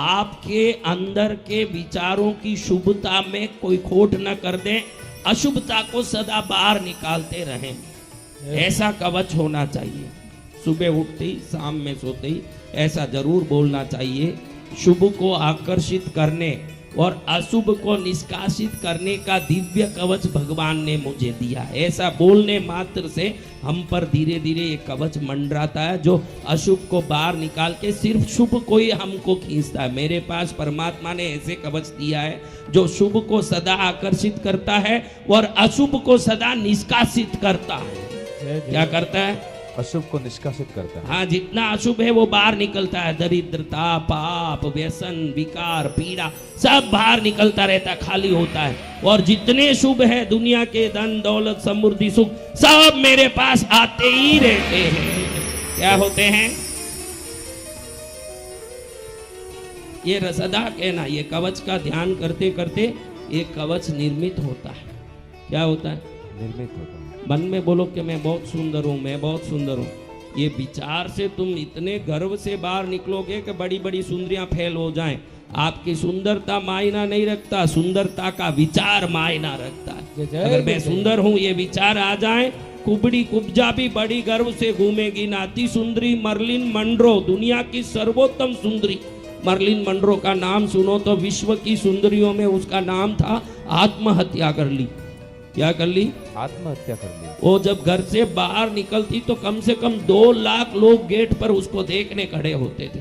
आपके अंदर के विचारों की शुभता में कोई खोट न कर दे, अशुभता को सदा बाहर निकालते रहें, ऐसा कवच होना चाहिए। सुबह उठते ही, शाम में सोते ही ऐसा जरूर बोलना चाहिए। शुभ को आकर्षित करने और अशुभ को निष्कासित करने का दिव्य कवच भगवान ने मुझे दिया। ऐसा बोलने मात्र से हम पर धीरे धीरे एक कवच मंडराता है, जो अशुभ को बाहर निकाल के सिर्फ शुभ को ही हमको खींचता है। मेरे पास परमात्मा ने ऐसे कवच दिया है जो शुभ को सदा आकर्षित करता है और अशुभ को सदा निष्कासित करता है। क्या करता है? अशुभ को निष्कासित करता है। हाँ, जितना अशुभ है वो बाहर निकलता है। दरिद्रता, पाप, व्यसन, विकार, पीड़ा सब बाहर निकलता रहता, खाली होता है। और जितने शुभ है दुनिया के धन दौलत समृद्धि सुख सब मेरे पास आते ही रहते हैं। क्या होते हैं? ये सदा कहना, ये कवच का ध्यान करते करते ये कवच निर्मित होता है। क्या होता है? निर्मित होता है। मन में बोलो कि मैं बहुत सुंदर हूँ, मैं बहुत सुंदर हूँ। ये विचार से तुम इतने गर्व से बाहर निकलोगे कि बड़ी बड़ी सुंदरियां फैल हो जाएं। आपकी सुंदरता मायना नहीं रखता, सुंदरता का विचार मायना रखता है। अगर मैं सुंदर हूँ ये विचार आ जाए, कुबड़ी कुब्जा भी बड़ी गर्व से घूमेगी। नाती सुंदरी मर्लिन मंड्रो, दुनिया की सर्वोत्तम सुंदरी मर्लिन मंड्रो का नाम सुनो तो विश्व की सुंदरियों में उसका नाम था। आत्महत्या कर ली। क्या कर ली? आत्महत्या कर ली। वो जब घर से बाहर निकलती तो कम से कम 2 लाख लोग गेट पर उसको देखने खड़े होते थे।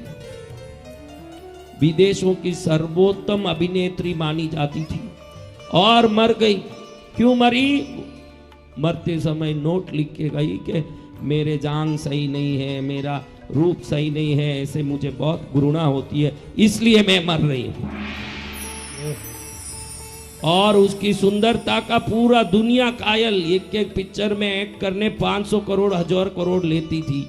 विदेशों की सर्वोत्तम अभिनेत्री मानी जाती थी और मर गई। क्यों मरी? मरते समय नोट लिख के गई कि मेरे जांग सही नहीं है, मेरा रूप सही नहीं है, ऐसे मुझे बहुत घृणा होती है, इसलिए मैं मर रही हूं। और उसकी सुंदरता का पूरा दुनिया कायल। एक एक पिक्चर में एक्ट करने 500 करोड़ 1000 करोड़ लेती थी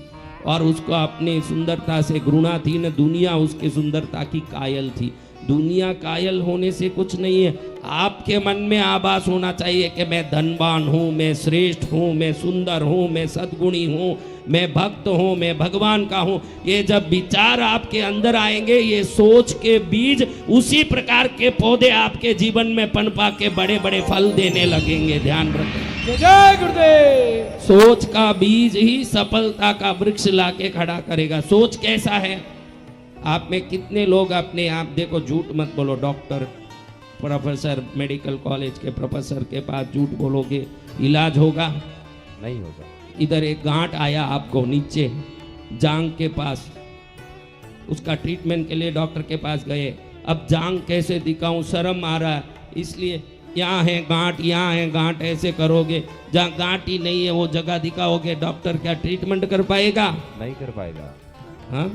और उसको अपनी सुंदरता से घृणा थी न, दुनिया उसके सुंदरता की कायल थी। दुनिया कायल होने से कुछ नहीं है। आपके मन में आभास होना चाहिए कि मैं धनवान हूँ, मैं श्रेष्ठ हूँ, मैं सुंदर हूँ, मैं सद्गुणी हूँ, मैं भक्त हूँ, मैं भगवान का हूँ। ये जब विचार आपके अंदर आएंगे, ये सोच के बीज उसी प्रकार के पौधे आपके जीवन में पनपा के बड़े बड़े फल देने लगेंगे। ध्यान रखें। जय गुरुदेव। सोच का बीज ही सफलता का वृक्ष लाके खड़ा करेगा। सोच कैसा है? आप में कितने लोग अपने आप देखो, झूठ मत बोलो। डॉक्टर, प्रोफेसर, मेडिकल कॉलेज के प्रोफेसर के पास झूठ बोलोगे, इलाज होगा? नहीं होगा। इधर एक गांठ आया आपको नीचे जांग के पास, उसका ट्रीटमेंट के लिए डॉक्टर के पास गए। अब जांग कैसे दिखाऊं, शर्म आ रहा है, इसलिए यहाँ है गांठ, यहाँ है गांठ, ऐसे करोगे। जहाँ गांठ ही नहीं है वो जगह दिखाओगे, डॉक्टर क्या ट्रीटमेंट कर पाएगा? नहीं कर पाएगा। हाँ,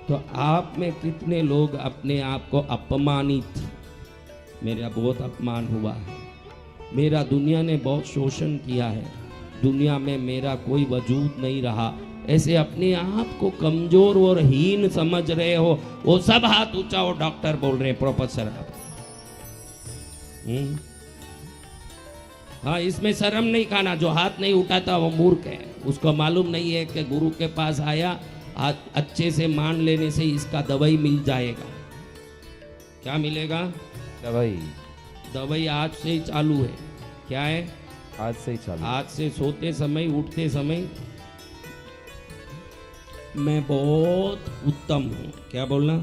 तो आप में कितने लोग अपने आप को अपमानित, मेरा बहुत अपमान हुआ है, मेरा दुनिया ने बहुत शोषण किया है, दुनिया में मेरा कोई वजूद नहीं रहा, ऐसे अपने आप को कमजोर और हीन समझ रहे हो, वो सब हाथ ऊंचा हो। डॉक्टर बोल रहे हैं, प्रोफेसर आप। हाँ, इसमें शर्म नहीं खाना। जो हाथ नहीं उठाता वो मूर्ख है। उसको मालूम नहीं है कि गुरु के पास आया, अच्छे से मान लेने से इसका दवाई मिल जाएगा। क्या मिलेगा? दवाई। दवाई आज से ही चालू है। क्या है? आज से ही चालू। आज से सोते समय, उठते समय मैं बहुत उत्तम हूँ। क्या बोलना?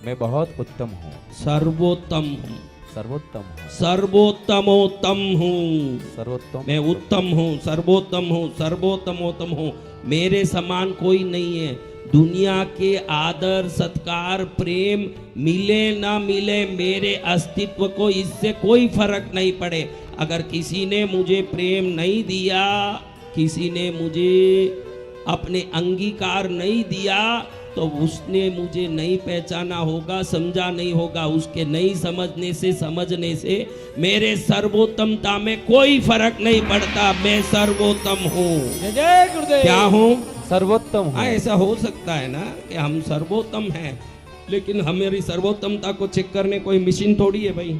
मैं बहुत उत्तम हूँ। सर्वोत्तम हूँ। सर्वोत्तम हूँ। सर्वोत्तमोत्तम हूँ। सर्वोत्तम। मैं उत्तम हूँ, सर्वोत्तम हूँ, सर्वोत्तमोत्तम हूँ। मेरे समान कोई नहीं है। दुनिया के आदर सत्कार प्रेम मिले ना मिले, मेरे अस्तित्व को इससे कोई फर्क नहीं पड़े। अगर किसी ने मुझे प्रेम नहीं दिया, किसी ने मुझे अपने अंगीकार नहीं दिया, तो उसने मुझे नहीं पहचाना होगा, समझा नहीं होगा। उसके नहीं समझने से, समझने से मेरे सर्वोत्तमता में कोई फर्क नहीं पड़ता। मैं सर्वोत्तम हूँ। जय गुरुदेव। क्या हूँ? सर्वोत्तम हूँ। हाँ, ऐसा हो सकता है ना कि हम सर्वोत्तम हैं, लेकिन हमारी सर्वोत्तमता को चेक करने कोई मशीन थोड़ी है भाई।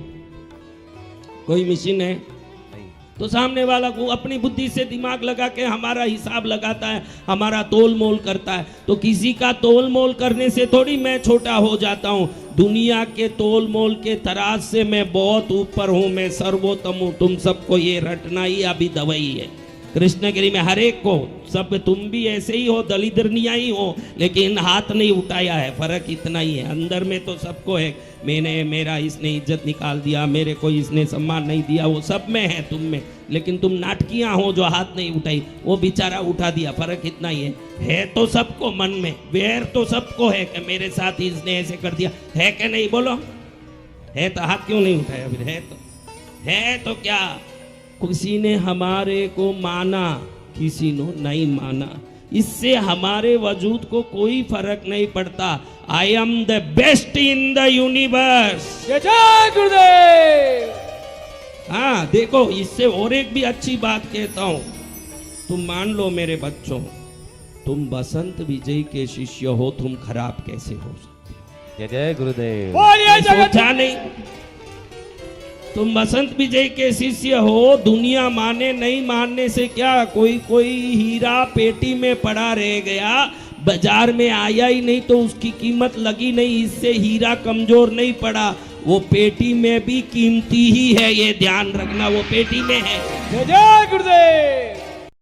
कोई मशीन है? नहीं। तो सामने वाला को अपनी बुद्धि से दिमाग लगा के हमारा हिसाब लगाता है, हमारा तोल मोल करता है। तो किसी का तोल मोल करने से थोड़ी मैं छोटा हो जाता हूँ। दुनिया के तोल मोल के तराज से मैं बहुत ऊपर हूँ, मैं सर्वोत्तम हूँ। तुम सबको ये रटना ही अभी दवाई है कृष्णगिरी में, हर एक को। सब तुम भी ऐसे ही हो, दलिद्रनिया ही हो, लेकिन हाथ नहीं उठाया है, फर्क इतना ही है। अंदर में तो सबको है, मेरा इसने इज्जत निकाल दिया, मेरे को इसने सम्मान नहीं दिया, वो सब में है तुम में। लेकिन तुम नाटकियां हो जो हाथ नहीं उठाई, वो बेचारा उठा दिया, फर्क इतना ही है तो सबको मन में वैर तो सबको है कि मेरे साथ इसने ऐसे कर दिया, है कि नहीं बोलो? है तो हाथ क्यों नहीं उठाया? फिर है तो क्या? किसी ने हमारे को माना, किसी ने नहीं माना, इससे हमारे वजूद को कोई फर्क नहीं पड़ता। I am the best in the universe. जय जय गुरुदेव। हाँ देखो, इससे और एक भी अच्छी बात कहता हूं, तुम मान लो मेरे बच्चों, तुम बसंत विजय के शिष्य हो, तुम खराब कैसे हो सकते हो? जय जय गुरुदेव। बोलिए जगत। सोचा नहीं? तुम बसंत विजय के शिष्य हो, दुनिया माने नहीं मानने से क्या, कोई हीरा पेटी में पड़ा रह गया, बाजार में आया ही नहीं तो उसकी कीमत लगी नहीं, इससे हीरा कमजोर नहीं पड़ा। वो पेटी में भी कीमती ही है, ये ध्यान रखना, वो पेटी में है। जय जय गुरुदेव।